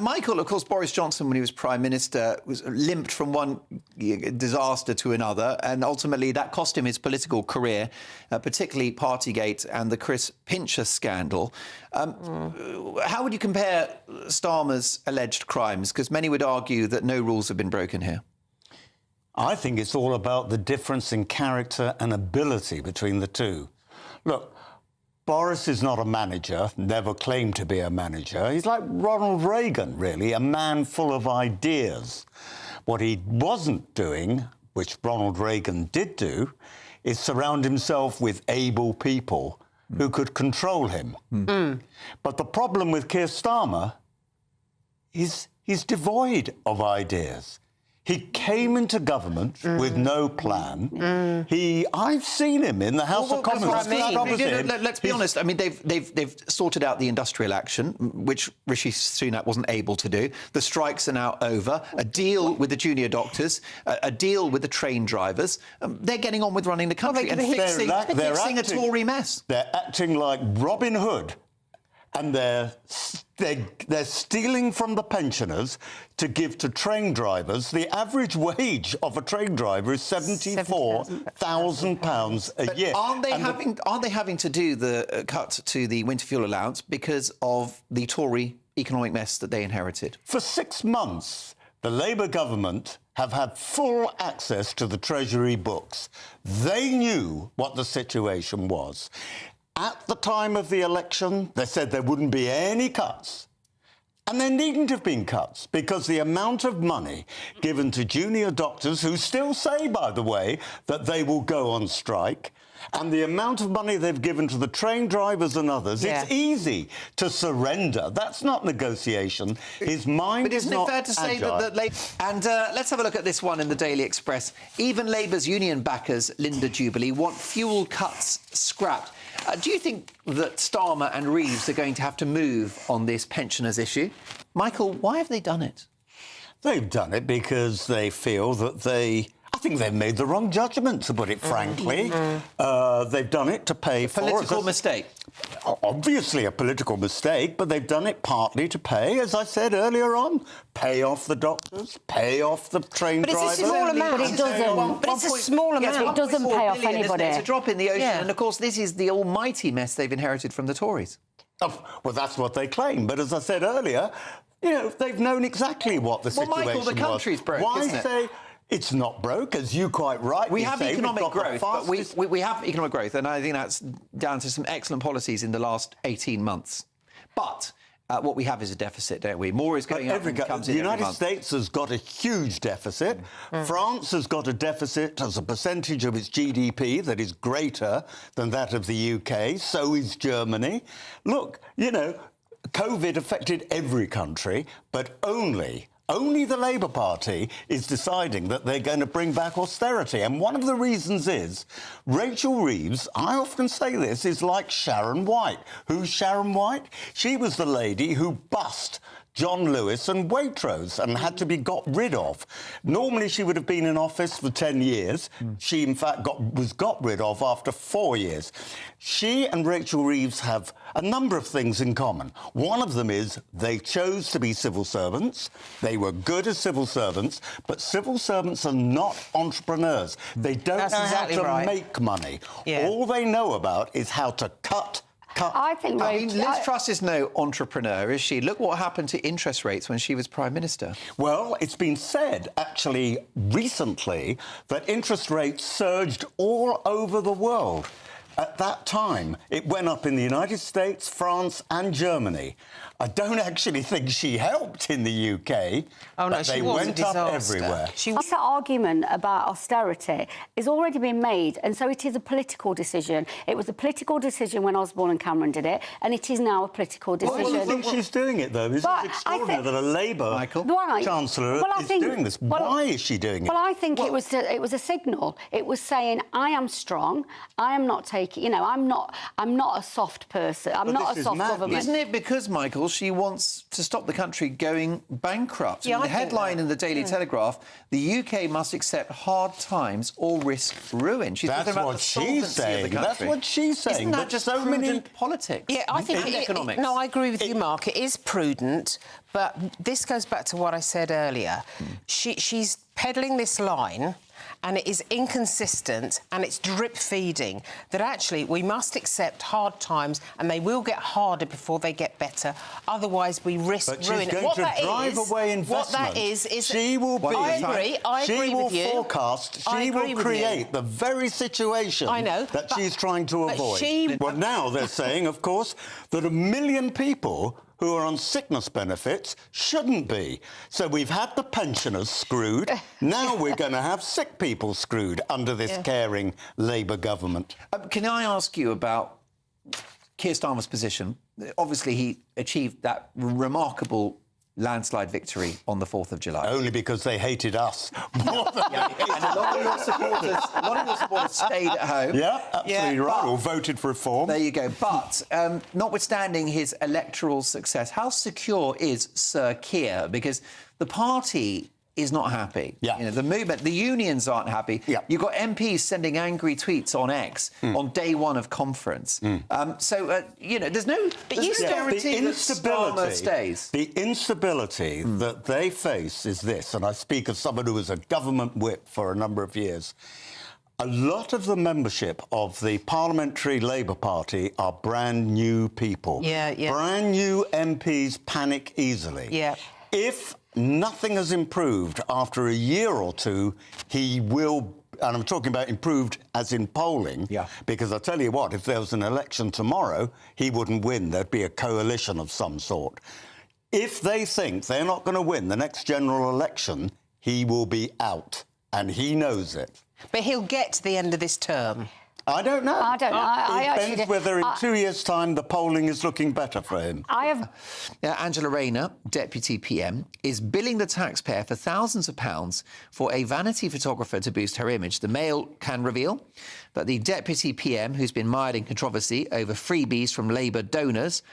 Michael, of course, Boris Johnson, when he was Prime Minister, was limped from one disaster to another, and ultimately that cost him his political career, particularly Partygate and the Chris Pincher scandal. How would you compare Starmer's alleged crimes? Because many would argue that no rules have been broken here. I think it's all about the difference in character and ability between the two. Look, Boris is not a manager, never claimed to be a manager. He's like Ronald Reagan, really, a man full of ideas. What he wasn't doing, which Ronald Reagan did do, is surround himself with able people who could control him. But the problem with Keir Starmer is he's devoid of ideas. He came into government with no plan. I've seen him in the House of Commons. Let's be honest. I mean, they've sorted out the industrial action, which Rishi Sunak wasn't able to do. The strikes are now over. A deal with the junior doctors, a deal with the train drivers. They're getting on with running the country and fixing a Tory mess. They're acting like Robin Hood, and they're stealing from the pensioners to give to train drivers. The average wage of a train driver is £74,000 a year. Aren't they having to do the cut to the winter fuel allowance because of the Tory economic mess that they inherited? For 6 months, the Labour government have had full access to the Treasury books. They knew what the situation was. At the time of the election, they said there wouldn't be any cuts. And there needn't have been cuts, because the amount of money given to junior doctors, who still say, by the way, that they will go on strike, and the amount of money they've given to the train drivers and others, it's easy to surrender. That's not negotiation. His mind is not agile. But isn't it fair to say that Labour... And let's have a look at this one in the Daily Express. Even Labour's union backers, Linda Jubilee, want fuel cuts scrapped. Do you think that Starmer and Reeves are going to have to move on this pensioners issue? Michael, why have they done it? They've done it because they feel that I think they've made the wrong judgment, to put it frankly. They've done it to pay for... Political mistake. Obviously a political mistake, but they've done it partly to pay, as I said earlier on, pay off the doctors, pay off the train drivers. But it's a small amount. But it doesn't. But it's a small amount. It doesn't pay off anybody. It's a drop in the ocean. And, of course, this is the almighty mess they've inherited from the Tories. Oh, well, that's what they claim. But as I said earlier, you know, they've known exactly what the situation was. Well, Michael, the country's broke, isn't it? Why say... It's not broke, as you quite rightly say. We have economic growth, but we have economic growth, and I think that's down to some excellent policies in the last 18 months. But what we have is a deficit, don't we? More is going up than comes in every month. The United States has got a huge deficit. France has got a deficit as a percentage of its GDP that is greater than that of the UK. So is Germany. Look, you know, COVID affected every country, but only the Labour Party is deciding that they're going to bring back austerity. And one of the reasons is Rachel Reeves, I often say this, is like Sharon White. Who's Sharon White? She was the lady who bust John Lewis and Waitrose and had to be got rid of. Normally she would have been in office for 10 years. She, in fact, was got rid of after 4 years. She and Rachel Reeves have a number of things in common. One of them is they chose to be civil servants. They were good as civil servants, but civil servants are not entrepreneurs. They don't know how to make money. All they know about is how to cut. I think Liz Truss is no entrepreneur, is she? Look what happened to interest rates when she was Prime Minister. Well, it's been said, actually, recently, that interest rates surged all over the world. At that time, it went up in the United States, France and Germany. I don't actually think she helped in the UK. Oh, no, but they went up everywhere. This argument about austerity has already been made, and so it is a political decision. It was a political decision when Osborne and Cameron did it, and it is now a political decision. Well, I think she's doing it, though. It's extraordinary that a Labour Chancellor is doing this. Why is she doing it? Well, I think it was a signal. It was saying, I am strong, I am not taking take it. You know, I'm not a soft person. I'm not this a is soft madness. government. Isn't it because, Michael, she wants to stop the country going bankrupt? Yeah, I mean, I the think headline that. in the Daily Telegraph, the UK must accept hard times or risk ruin. She's That's talking about what the she's solvency of the saying. That's country. what she's saying. Isn't that But just so many prudent politics? Yeah, I think and economics. No, I agree with you, Mark. It is prudent, but this goes back to what I said earlier. She's peddling this line, and it is inconsistent, and it's drip feeding. That actually we must accept hard times, and they will get harder before they get better. Otherwise, we risk But ruin. she's going What to that drive is- away investment. What that is she will be. I agree. I she agree will with you. forecast. I She agree will with you. create the very situation I know, that but- she's trying to but avoid. she- Well, now they're saying, of course, that 1 million people who are on sickness benefits shouldn't be. So we've had the pensioners screwed. Now we're going to have sick people screwed under this caring Labour government. Can I ask you about Keir Starmer's position? Obviously, he achieved that remarkable landslide victory on the 4th of July. Only because they hated us more than And a lot of your supporters stayed at home. Yeah, absolutely Yeah, right. but- Or voted for reform. There you go. But notwithstanding his electoral success, how secure is Sir Keir? Because the party is not happy. Yeah. You know, the movement, the unions aren't happy. Yeah. You've got MPs sending angry tweets on X on day one of conference. You know, there's no you still- guarantee that Starmer stays. The instability that they face is this, and I speak as someone who was a government whip for a number of years. A lot of the membership of the Parliamentary Labour Party are brand new people. Yeah. Brand new MPs panic easily. Yeah. If nothing has improved after a year or two, he will, and I'm talking about improved as in polling, Yeah. because I tell you what, if there was an election tomorrow, he wouldn't win. There'd be a coalition of some sort. If they think they're not going to win the next general election, he will be out, and he knows it. But he'll get to the end of this term. I don't know. I don't know. I It actually depends don't- whether in 2 years' time the polling is looking better for him. I have. Angela Rayner, Deputy PM, is billing the taxpayer for thousands of pounds for a vanity photographer to boost her image. The Mail can reveal that the Deputy PM, who's been mired in controversy over freebies from Labour donors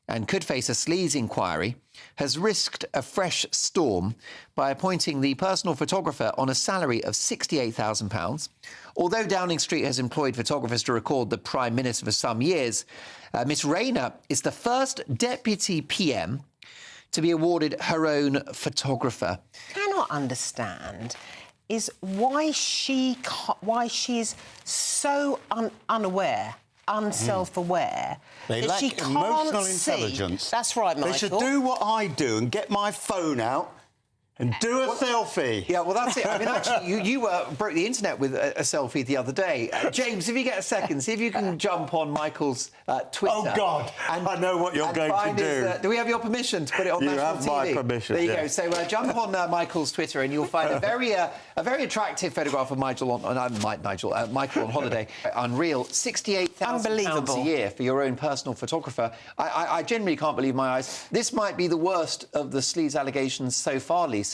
and could face a sleaze inquiry, has risked a fresh storm by appointing the personal photographer on a salary of £68,000. Although Downing Street has employed photographers to record the Prime Minister for some years, Miss Rayner is the first Deputy PM to be awarded her own photographer. Cannot understand is why she is so unaware, unself-aware. They that lack she can't emotional see. intelligence. That's right, Michael. They should do what I do and get my phone out and do a selfie. Yeah, well, that's it. I mean, actually, you broke the internet with a selfie the other day. James, if you get a second, see if you can jump on Michael's Twitter. Oh, God, I know what you're and going to find his, do. Do we have your permission to put it on You national have my TV? permission, There you yeah. go. So jump on Michael's Twitter and you'll find a very attractive photograph of Michael on holiday. Unreal. £68,000 a year for your own personal photographer. I genuinely can't believe my eyes. This might be the worst of the sleaze allegations so far, Lisa.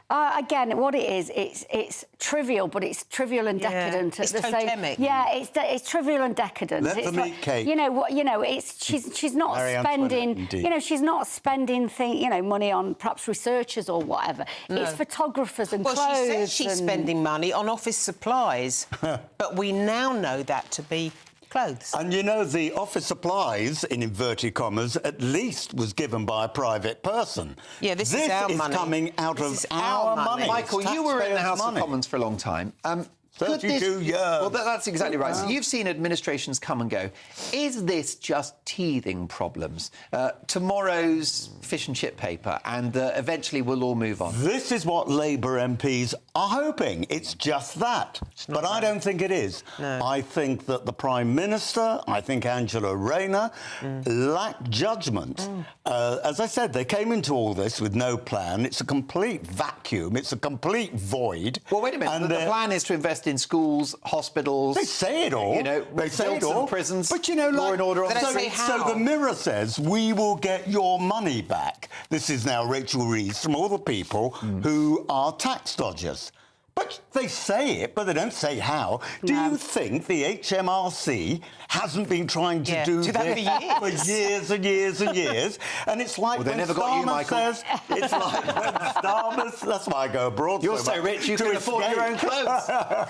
Again, what it is, it's trivial, but it's trivial and decadent at It's the same. totemic. Yeah, it's trivial and decadent. Let it's them eat cake. You know what? You know, it's she's not Marie spending. Antoinette, indeed. You know, she's not spending money on perhaps researchers or whatever. No. It's photographers and Well, clothes. she says she's and... spending money on office supplies, but we now know that to be clothes. And you know, the office supplies, in inverted commas, at least was given by a private person. Yeah, this is our money. This is coming out This of is our our money. money. Michael, you were in the Taxpayers' House money. of Commons for a long time. 32 years. Well, that's exactly right. So you've seen administrations come and go. Is this just teething problems? Tomorrow's fish and chip paper, and eventually we'll all move on. This is what Labour MPs are hoping. It's just that. But I don't think it is. No. I think that the Prime Minister, I think Angela Rayner, lack judgment. As I said, they came into all this with no plan. It's a complete vacuum. It's a complete void. Well, wait a minute. And The plan is to invest in schools, hospitals. they say it all. You know, they say build it some all. prisons. But you know, law like, and order. They don't so, say so how. the Mirror says we will get your money back. This is now Rachel Reeves from all the people who are tax dodgers. But they say it, but they don't say how. Do you think the HMRC hasn't been trying to do that this for years and years and years? And it's like Well, they when never got you, Starmer Michael. says... It's like when Starmer... That's why I go abroad You're so so much, rich you to can afford your own escape. clothes.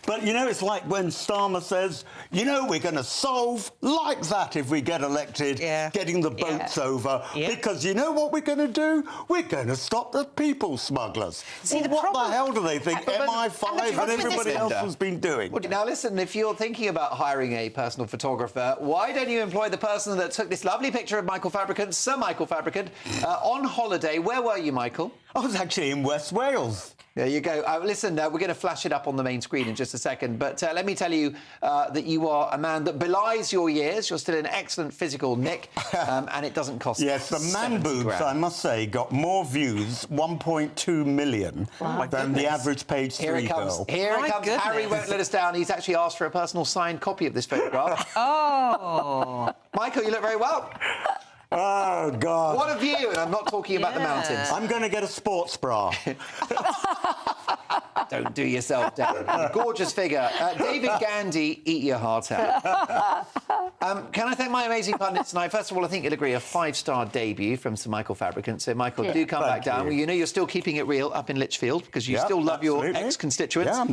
But, you know, it's like when Starmer says, you know, we're going to solve like that if we get elected, getting the boats over. Because you know what we're going to do? We're going to stop the people smugglers. See, Well, the what problem- the hell do they think But- MI5 and the and trouble with everybody this, else Linda, has been doing? Well, now listen, if you're thinking about hiring a personal photographer, why don't you employ the person that took this lovely picture of Michael Fabricant, Sir Michael Fabricant, on holiday? Where were you, Michael? I was actually in West Wales. There you go. Listen, we're going to flash it up on the main screen in just a second, but let me tell you that you are a man that belies your years. You're still in excellent physical nick, and it doesn't cost Yes, the man 70 boobs, grand. I must say, got more views, 1.2 million, than the average page 3 Here it comes. girl. Here My it comes. goodness. Harry won't let us down. He's actually asked for a personal signed copy of this photograph. Oh. Michael, you look very well. Oh, God. What a view! And I'm not talking about the mountains. I'm going to get a sports bra. Don't do yourself down. Gorgeous figure. David Gandy, eat your heart out. Can I thank my amazing pundits tonight? First of all, I think you'll agree, a 5-star debut from Sir Michael Fabricant. So, Michael, do come back Thank down. you. Well, you know you're still keeping it real up in Lichfield because you Yeah, still love your absolutely. ex-constituents. Yeah,